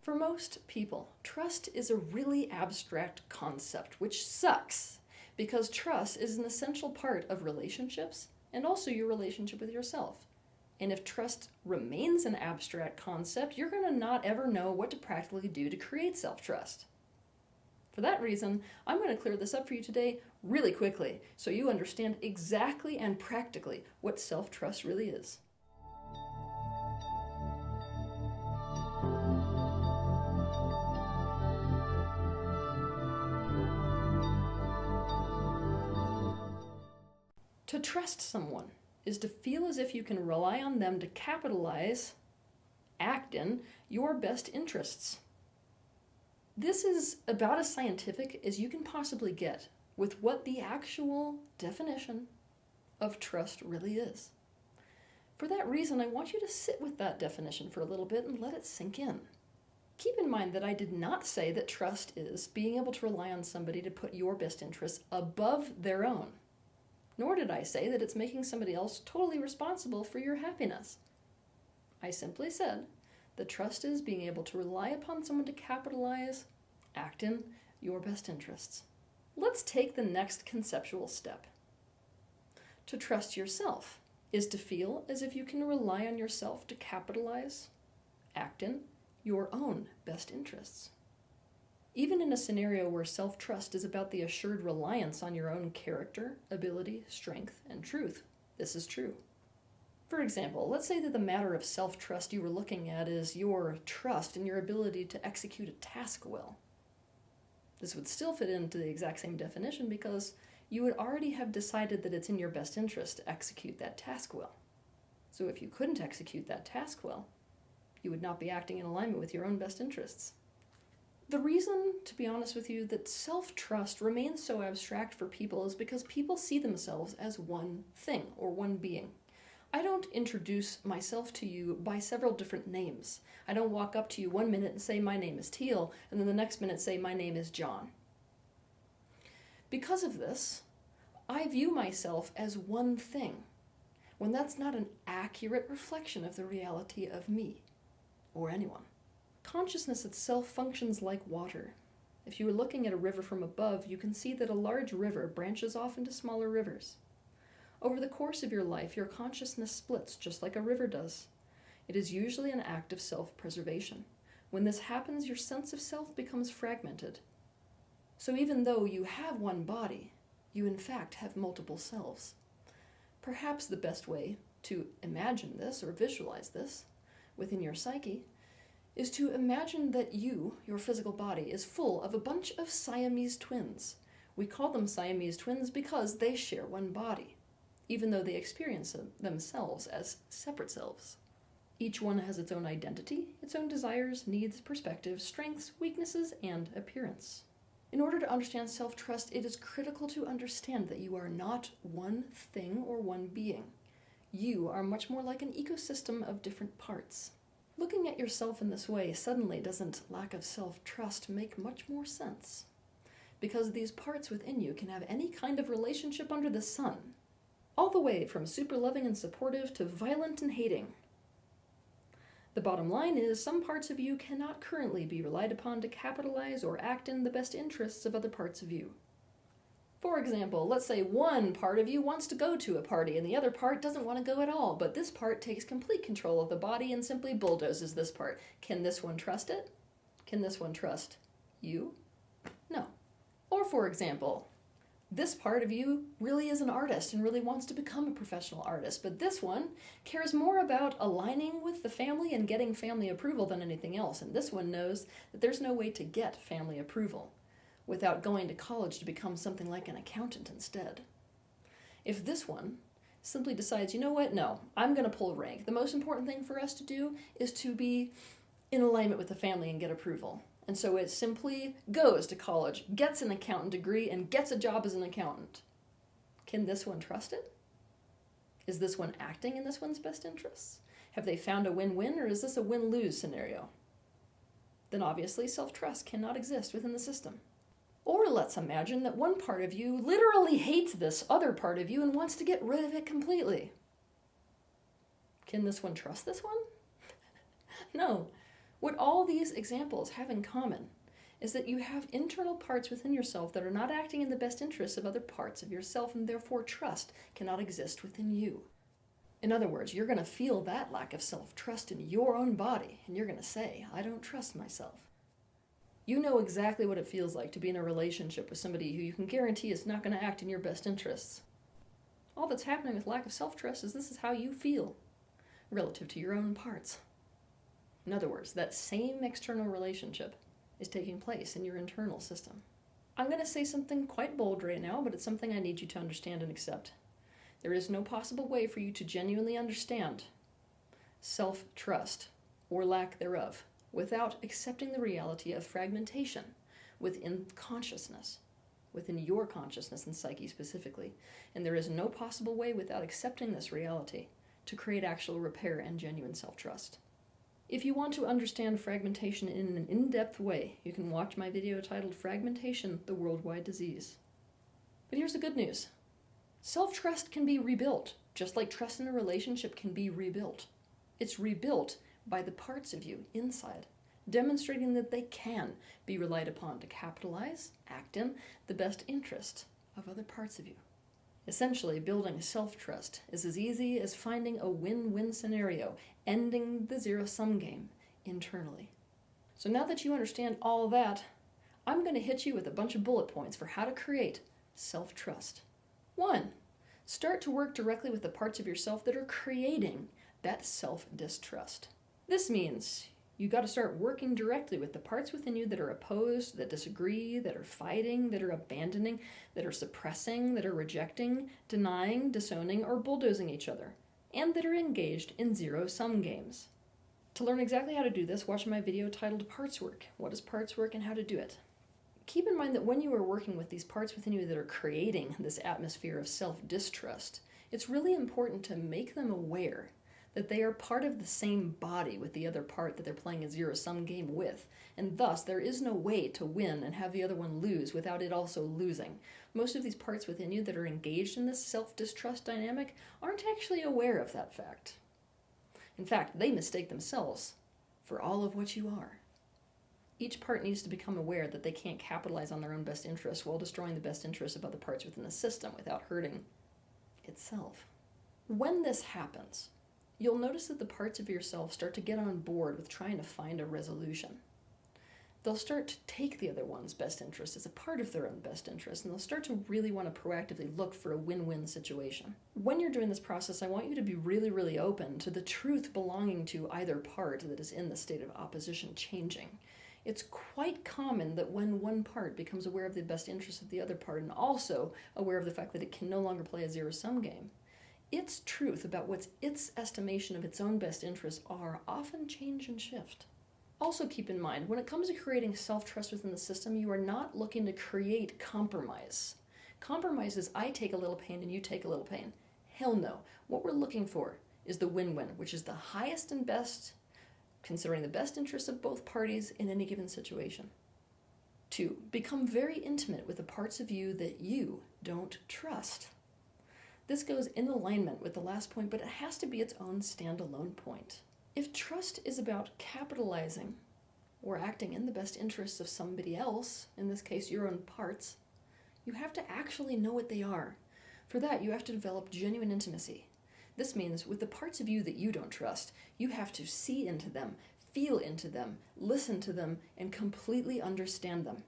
For most people, trust is a really abstract concept, which sucks because trust is an essential part of relationships and also your relationship with yourself. And if trust remains an abstract concept, you're going to not ever know what to practically do to create self-trust. For that reason, I'm going to clear this up for you today really quickly so you understand exactly and practically what self-trust really is. To trust someone is to feel as if you can rely on them to capitalize, act in, your best interests. This is about as scientific as you can possibly get with what the actual definition of trust really is. For that reason, I want you to sit with that definition for a little bit and let it sink in. Keep in mind that I did not say that trust is being able to rely on somebody to put your best interests above their own. Nor did I say that it's making somebody else totally responsible for your happiness. I simply said that trust is being able to rely upon someone to capitalize, act in your best interests. Let's take the next conceptual step. To trust yourself is to feel as if you can rely on yourself to capitalize, act in your own best interests. Even in a scenario where self-trust is about the assured reliance on your own character, ability, strength, and truth, this is true. For example, let's say that the matter of self-trust you were looking at is your trust in your ability to execute a task well. This would still fit into the exact same definition because you would already have decided that it's in your best interest to execute that task well. So if you couldn't execute that task well, you would not be acting in alignment with your own best interests. The reason, to be honest with you, that self-trust remains so abstract for people is because people see themselves as one thing or one being. I don't introduce myself to you by several different names. I don't walk up to you one minute and say my name is Teal, and then the next minute say my name is John. Because of this, I view myself as one thing, when that's not an accurate reflection of the reality of me or anyone. Consciousness itself functions like water. If you were looking at a river from above, you can see that a large river branches off into smaller rivers. Over the course of your life, your consciousness splits just like a river does. It is usually an act of self-preservation. When this happens, your sense of self becomes fragmented. So even though you have one body, you in fact have multiple selves. Perhaps the best way to imagine this or visualize this within your psyche is to imagine that you, your physical body, is full of a bunch of Siamese twins. We call them Siamese twins because they share one body, even though they experience themselves as separate selves. Each one has its own identity, its own desires, needs, perspectives, strengths, weaknesses, and appearance. In order to understand self-trust, it is critical to understand that you are not one thing or one being. You are much more like an ecosystem of different parts. Looking at yourself in this way suddenly doesn't lack of self-trust make much more sense, because these parts within you can have any kind of relationship under the sun, all the way from super loving and supportive to violent and hating. The bottom line is some parts of you cannot currently be relied upon to capitalize or act in the best interests of other parts of you. For example, let's say one part of you wants to go to a party and the other part doesn't want to go at all, but this part takes complete control of the body and simply bulldozes this part. Can this one trust it? Can this one trust you? No. Or for example, this part of you really is an artist and really wants to become a professional artist, but this one cares more about aligning with the family and getting family approval than anything else, and this one knows that there's no way to get family approval without going to college to become something like an accountant instead. If this one simply decides, you know what, no, I'm going to pull rank. The most important thing for us to do is to be in alignment with the family and get approval. And so it simply goes to college, gets an accountant degree, and gets a job as an accountant. Can this one trust it? Is this one acting in this one's best interests? Have they found a win-win, or is this a win-lose scenario? Then obviously self-trust cannot exist within the system. Or let's imagine that one part of you literally hates this other part of you and wants to get rid of it completely. Can this one trust this one? No. What all these examples have in common is that you have internal parts within yourself that are not acting in the best interests of other parts of yourself, and therefore trust cannot exist within you. In other words, you're going to feel that lack of self-trust in your own body, and you're going to say, I don't trust myself. You know exactly what it feels like to be in a relationship with somebody who you can guarantee is not going to act in your best interests. All that's happening with lack of self-trust is this is how you feel relative to your own parts. In other words, that same external relationship is taking place in your internal system. I'm going to say something quite bold right now, but it's something I need you to understand and accept. There is no possible way for you to genuinely understand self-trust, or lack thereof, without accepting the reality of fragmentation within consciousness, within your consciousness and psyche specifically. And there is no possible way without accepting this reality to create actual repair and genuine self-trust. If you want to understand fragmentation in an in-depth way, you can watch my video titled Fragmentation, the Worldwide Disease. But here's the good news. Self-trust can be rebuilt, just like trust in a relationship can be rebuilt. It's rebuilt by the parts of you inside, demonstrating that they can be relied upon to capitalize, act in the best interest of other parts of you. Essentially, building self-trust is as easy as finding a win-win scenario, ending the zero-sum game internally. So now that you understand all that, I'm going to hit you with a bunch of bullet points for how to create self-trust. 1. Start to work directly with the parts of yourself that are creating that self-distrust. This means you got to start working directly with the parts within you that are opposed, that disagree, that are fighting, that are abandoning, that are suppressing, that are rejecting, denying, disowning, or bulldozing each other, and that are engaged in zero-sum games. To learn exactly how to do this, watch my video titled Parts Work. What is parts work and how to do it? Keep in mind that when you are working with these parts within you that are creating this atmosphere of self-distrust, it's really important to make them aware that they are part of the same body with the other part that they're playing a zero-sum game with, and thus there is no way to win and have the other one lose without it also losing. Most of these parts within you that are engaged in this self-distrust dynamic aren't actually aware of that fact. In fact, they mistake themselves for all of what you are. Each part needs to become aware that they can't capitalize on their own best interests while destroying the best interests of other parts within the system without hurting itself. When this happens, you'll notice that the parts of yourself start to get on board with trying to find a resolution. They'll start to take the other one's best interest as a part of their own best interest, and they'll start to really want to proactively look for a win-win situation. When you're doing this process, I want you to be really, really open to the truth belonging to either part that is in the state of opposition changing. It's quite common that when one part becomes aware of the best interest of the other part and also aware of the fact that it can no longer play a zero-sum game, its truth about what its estimation of its own best interests are often change and shift. Also keep in mind, when it comes to creating self-trust within the system, you are not looking to create compromise. Compromise is I take a little pain and you take a little pain. Hell no. What we're looking for is the win-win, which is the highest and best, considering the best interests of both parties in any given situation. 2. Become very intimate with the parts of you that you don't trust. This goes in alignment with the last point, but it has to be its own standalone point. If trust is about capitalizing or acting in the best interests of somebody else, in this case your own parts, you have to actually know what they are. For that, you have to develop genuine intimacy. This means with the parts of you that you don't trust, you have to see into them, feel into them, listen to them, and completely understand them.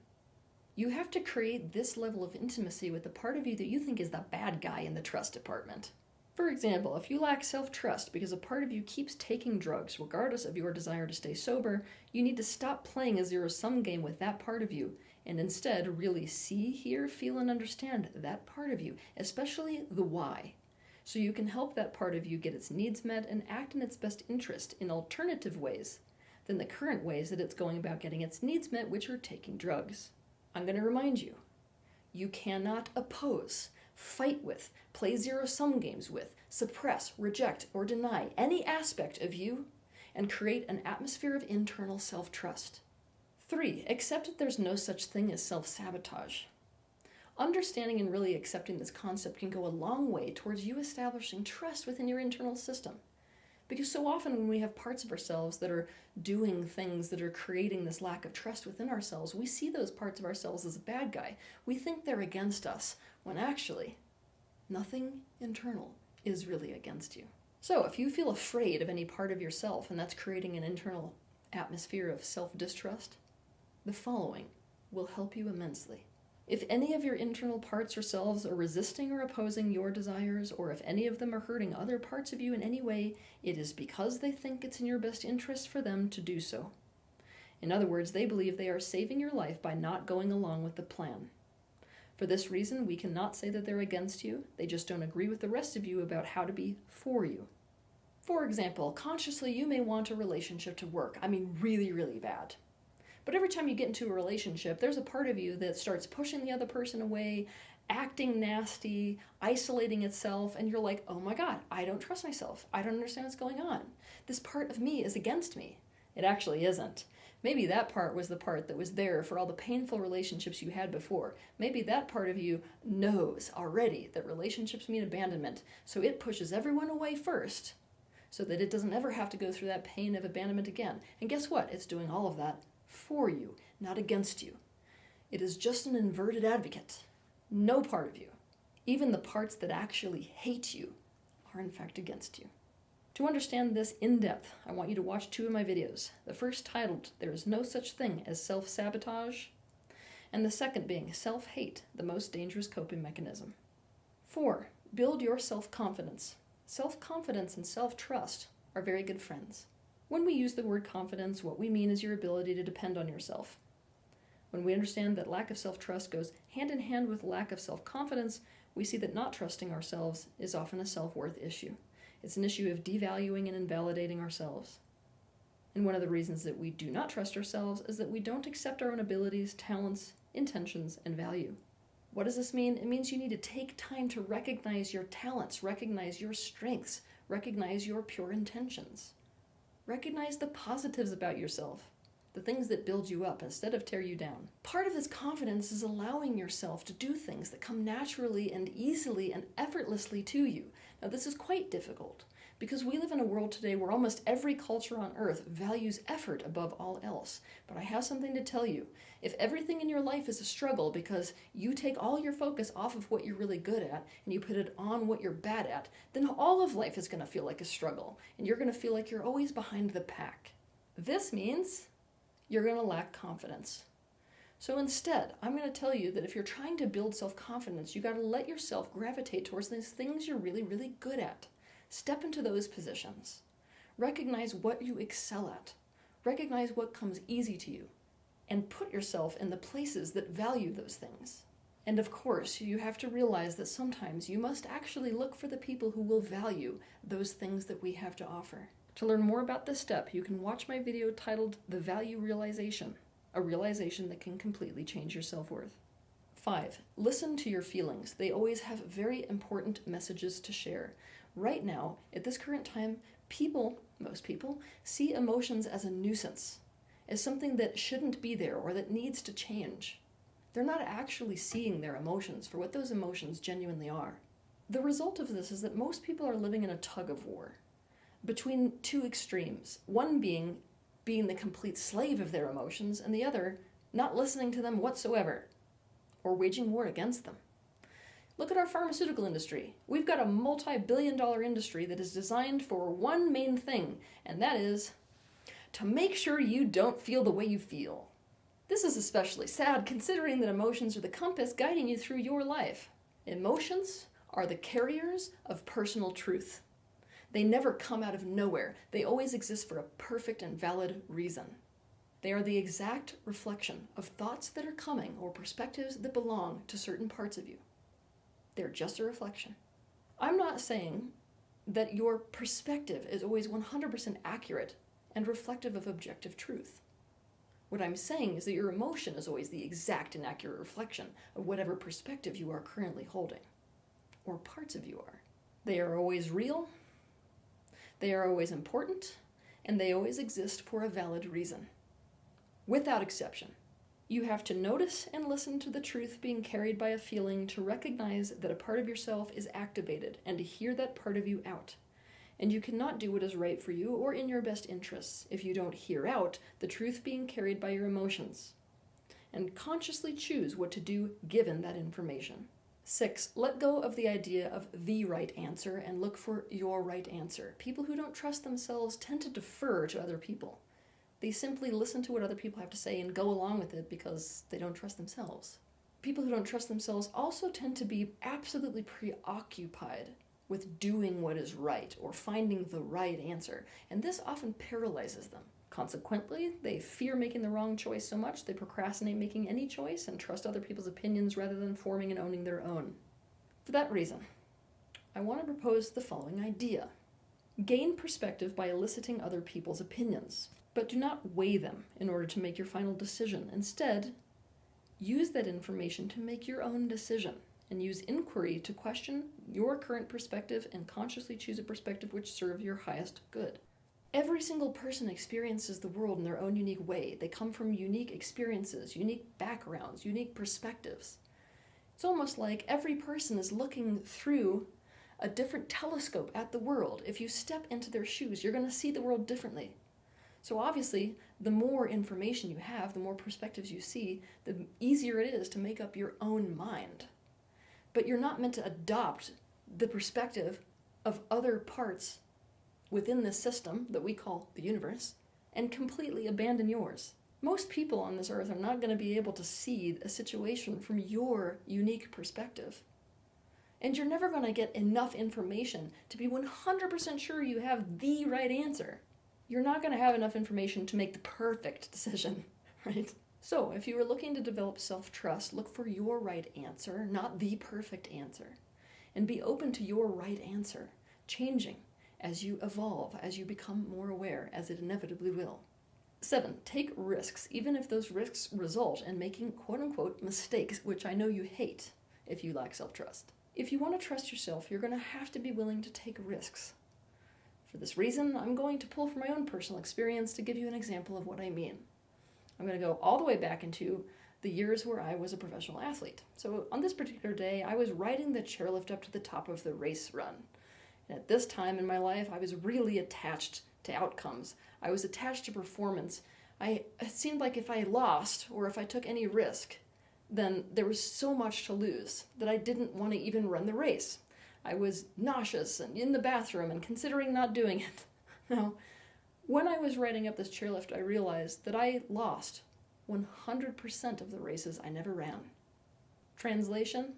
You have to create this level of intimacy with the part of you that you think is the bad guy in the trust department. For example, if you lack self-trust because a part of you keeps taking drugs regardless of your desire to stay sober, you need to stop playing a zero-sum game with that part of you and instead really see, hear, feel, and understand that part of you, especially the why, so you can help that part of you get its needs met and act in its best interest in alternative ways than the current ways that it's going about getting its needs met, which are taking drugs. I'm going to remind you, you cannot oppose, fight with, play zero-sum games with, suppress, reject, or deny any aspect of you and create an atmosphere of internal self-trust. 3. Accept that there's no such thing as self-sabotage. Understanding and really accepting this concept can go a long way towards you establishing trust within your internal system. Because so often when we have parts of ourselves that are doing things that are creating this lack of trust within ourselves, we see those parts of ourselves as a bad guy. We think they're against us, when actually, nothing internal is really against you. So if you feel afraid of any part of yourself, and that's creating an internal atmosphere of self-distrust, the following will help you immensely. If any of your internal parts or selves are resisting or opposing your desires, or if any of them are hurting other parts of you in any way, it is because they think it's in your best interest for them to do so. In other words, they believe they are saving your life by not going along with the plan. For this reason, we cannot say that they're against you. They just don't agree with the rest of you about how to be for you. For example, consciously you may want a relationship to work. I mean, really, really bad. But every time you get into a relationship, there's a part of you that starts pushing the other person away, acting nasty, isolating itself, and you're like, oh my God, I don't trust myself. I don't understand what's going on. This part of me is against me. It actually isn't. Maybe that part was the part that was there for all the painful relationships you had before. Maybe that part of you knows already that relationships mean abandonment, so it pushes everyone away first, so that it doesn't ever have to go through that pain of abandonment again. And guess what? It's doing all of that for you, not against you. It is just an inverted advocate. No part of you, even the parts that actually hate you, are in fact against you. To understand this in depth, I want you to watch 2 of my videos. The first titled, There is No Such Thing as Self-Sabotage, and the second being Self-Hate, the Most Dangerous Coping Mechanism. 4. Build your self-confidence. Self-confidence and self-trust are very good friends. When we use the word confidence, what we mean is your ability to depend on yourself. When we understand that lack of self-trust goes hand in hand with lack of self-confidence, we see that not trusting ourselves is often a self-worth issue. It's an issue of devaluing and invalidating ourselves. And one of the reasons that we do not trust ourselves is that we don't accept our own abilities, talents, intentions, and value. What does this mean? It means you need to take time to recognize your talents, recognize your strengths, recognize your pure intentions. Recognize the positives about yourself, the things that build you up instead of tear you down. Part of this confidence is allowing yourself to do things that come naturally and easily and effortlessly to you. Now, this is quite difficult because we live in a world today where almost every culture on earth values effort above all else. But I have something to tell you. If everything in your life is a struggle because you take all your focus off of what you're really good at and you put it on what you're bad at, then all of life is going to feel like a struggle and you're going to feel like you're always behind the pack. This means you're going to lack confidence. So instead, I'm going to tell you that if you're trying to build self-confidence, you got to let yourself gravitate towards those things you're really, really good at. Step into those positions. Recognize what you excel at. Recognize what comes easy to you. And put yourself in the places that value those things. And of course, you have to realize that sometimes you must actually look for the people who will value those things that we have to offer. To learn more about this step, you can watch my video titled The Value Realization, a realization that can completely change your self-worth. 5. Listen to your feelings. They always have very important messages to share. Right now, at this current time, most people, see emotions as a nuisance, as something that shouldn't be there or that needs to change. They're not actually seeing their emotions for what those emotions genuinely are. The result of this is that most people are living in a tug of war between 2 extremes, one being the complete slave of their emotions, and the other not listening to them whatsoever, or waging war against them. Look at our pharmaceutical industry. We've got a multi-billion-dollar industry that is designed for one main thing, and that is to make sure you don't feel the way you feel. This is especially sad considering that emotions are the compass guiding you through your life. Emotions are the carriers of personal truth. They never come out of nowhere. They always exist for a perfect and valid reason. They are the exact reflection of thoughts that are coming or perspectives that belong to certain parts of you. They're just a reflection. I'm not saying that your perspective is always 100% accurate and reflective of objective truth. What I'm saying is that your emotion is always the exact and accurate reflection of whatever perspective you are currently holding, or parts of you are. They are always real, they are always important, and they always exist for a valid reason. Without exception. You have to notice and listen to the truth being carried by a feeling to recognize that a part of yourself is activated and to hear that part of you out. And you cannot do what is right for you or in your best interests if you don't hear out the truth being carried by your emotions, and consciously choose what to do given that information. 6. Let go of the idea of the right answer and look for your right answer. People who don't trust themselves tend to defer to other people. They simply listen to what other people have to say and go along with it because they don't trust themselves. People who don't trust themselves also tend to be absolutely preoccupied with doing what is right or finding the right answer, and this often paralyzes them. Consequently, they fear making the wrong choice so much they procrastinate making any choice and trust other people's opinions rather than forming and owning their own. For that reason, I want to propose the following idea. Gain perspective by eliciting other people's opinions, but do not weigh them in order to make your final decision. Instead, use that information to make your own decision, and use inquiry to question your current perspective and consciously choose a perspective which serves your highest good. Every single person experiences the world in their own unique way. They come from unique experiences, unique backgrounds, unique perspectives. It's almost like every person is looking through a different telescope at the world. If you step into their shoes, you're going to see the world differently. So obviously, the more information you have, the more perspectives you see, the easier it is to make up your own mind. But you're not meant to adopt the perspective of other parts within this system that we call the universe and completely abandon yours. Most people on this earth are not going to be able to see a situation from your unique perspective. And you're never going to get enough information to be 100% sure you have the right answer. You're not going to have enough information to make the perfect decision, right? So, if you are looking to develop self-trust, look for your right answer, not the perfect answer. And be open to your right answer, changing as you evolve, as you become more aware, as it inevitably will. 7. Take risks, even if those risks result in making quote-unquote mistakes, which I know you hate if you lack self-trust. If you want to trust yourself, you're going to have to be willing to take risks. For this reason, I'm going to pull from my own personal experience to give you an example of what I mean. I'm going to go all the way back into the years where I was a professional athlete. So on this particular day, I was riding the chairlift up to the top of the race run. And at this time in my life, I was really attached to outcomes. I was attached to performance. It seemed like if I lost or if I took any risk, then there was so much to lose that I didn't want to even run the race. I was nauseous and in the bathroom and considering not doing it. Now, when I was riding up this chairlift, I realized that I lost 100% of the races I never ran. Translation?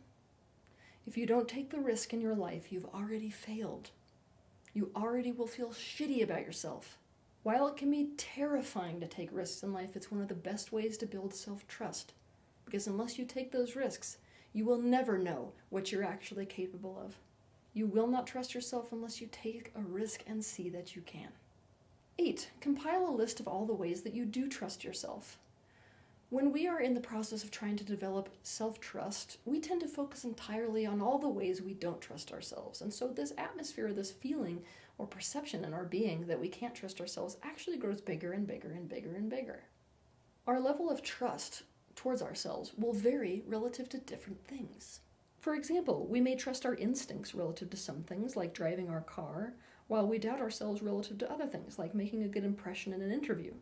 If you don't take the risk in your life, you've already failed. You already will feel shitty about yourself. While it can be terrifying to take risks in life, it's one of the best ways to build self-trust. Because unless you take those risks, you will never know what you're actually capable of. You will not trust yourself unless you take a risk and see that you can. 8. Compile a list of all the ways that you do trust yourself. When we are in the process of trying to develop self-trust, we tend to focus entirely on all the ways we don't trust ourselves. And so this atmosphere, this feeling or perception in our being that we can't trust ourselves actually grows bigger and bigger and bigger and bigger. Our level of trust towards ourselves will vary relative to different things. For example, we may trust our instincts relative to some things like driving our car, while we doubt ourselves relative to other things like making a good impression in an interview.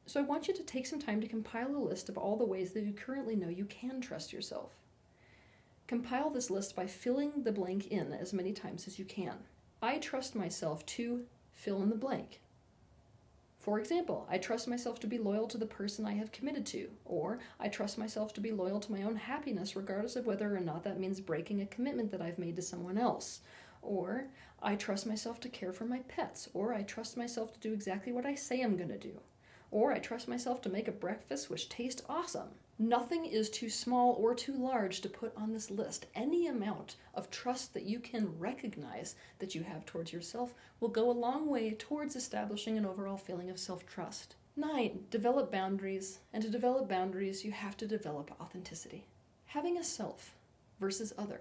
So I want you to take some time to compile a list of all the ways that you currently know you can trust yourself. Compile this list by filling the blank in as many times as you can. I trust myself to fill in the blank. For example, I trust myself to be loyal to the person I have committed to, or I trust myself to be loyal to my own happiness regardless of whether or not that means breaking a commitment that I've made to someone else, or I trust myself to care for my pets, or I trust myself to do exactly what I say I'm going to do. Or I trust myself to make a breakfast which tastes awesome. Nothing is too small or too large to put on this list. Any amount of trust that you can recognize that you have towards yourself will go a long way towards establishing an overall feeling of self-trust. 9. Develop boundaries. And to develop boundaries, you have to develop authenticity. Having a self versus other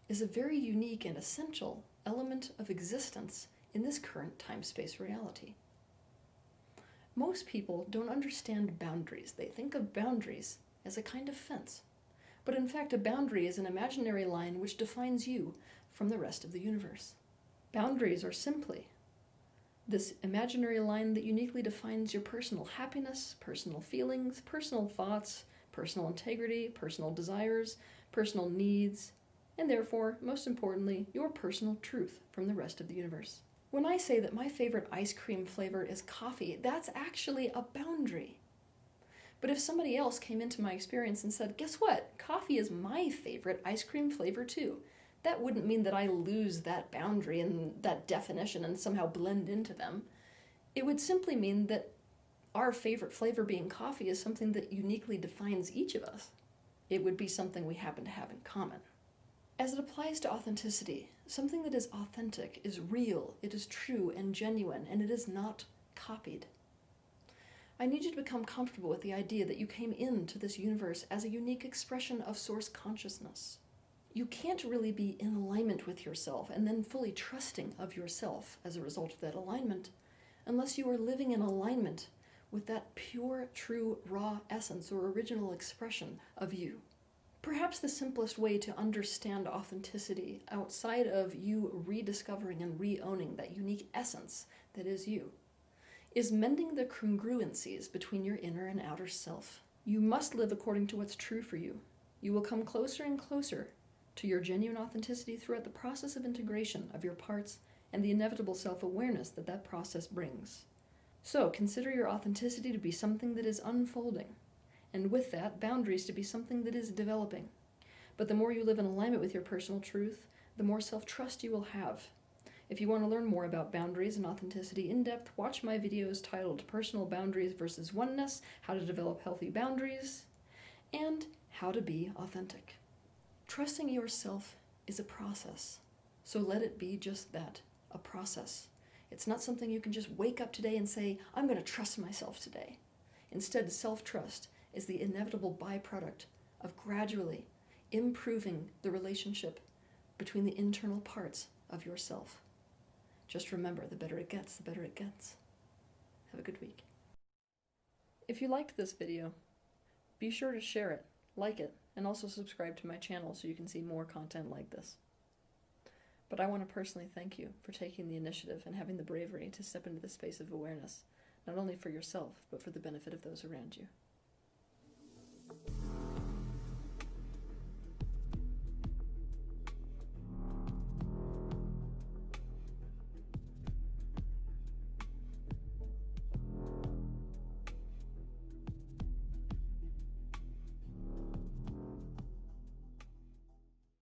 is a very unique and essential element of existence in this current time-space reality. Most people don't understand boundaries. They think of boundaries as a kind of fence. But in fact, a boundary is an imaginary line which defines you, from the rest of the universe. Boundaries are simply this imaginary line that uniquely defines your personal happiness, personal feelings, personal thoughts, personal integrity, personal desires, personal needs, and therefore, most importantly, your personal truth from the rest of the universe. When I say that my favorite ice cream flavor is coffee, that's actually a boundary. But if somebody else came into my experience and said, guess what? Coffee is my favorite ice cream flavor too. That wouldn't mean that I lose that boundary and that definition and somehow blend into them. It would simply mean that our favorite flavor being coffee is something that uniquely defines each of us. It would be something we happen to have in common. As it applies to authenticity, something that is authentic is real, it is true and genuine, and it is not copied. I need you to become comfortable with the idea that you came into this universe as a unique expression of source consciousness. You can't really be in alignment with yourself and then fully trusting of yourself as a result of that alignment unless you are living in alignment with that pure, true, raw essence or original expression of you. Perhaps the simplest way to understand authenticity outside of you rediscovering and re-owning that unique essence that is you is mending the congruencies between your inner and outer self. You must live according to what's true for you. You will come closer and closer to your genuine authenticity throughout the process of integration of your parts and the inevitable self-awareness that that process brings. So consider your authenticity to be something that is unfolding, and with that, boundaries to be something that is developing. But the more you live in alignment with your personal truth, the more self-trust you will have. If you want to learn more about boundaries and authenticity in depth, watch my videos titled Personal Boundaries versus Oneness, How to Develop Healthy Boundaries, and How to Be Authentic. Trusting yourself is a process, so let it be just that, a process. It's not something you can just wake up today and say, I'm going to trust myself today. Instead, self-trust is the inevitable byproduct of gradually improving the relationship between the internal parts of yourself. Just remember, the better it gets, the better it gets. Have a good week. If you liked this video, be sure to share it, like it, and also subscribe to my channel so you can see more content like this. But I want to personally thank you for taking the initiative and having the bravery to step into the space of awareness, not only for yourself, but for the benefit of those around you.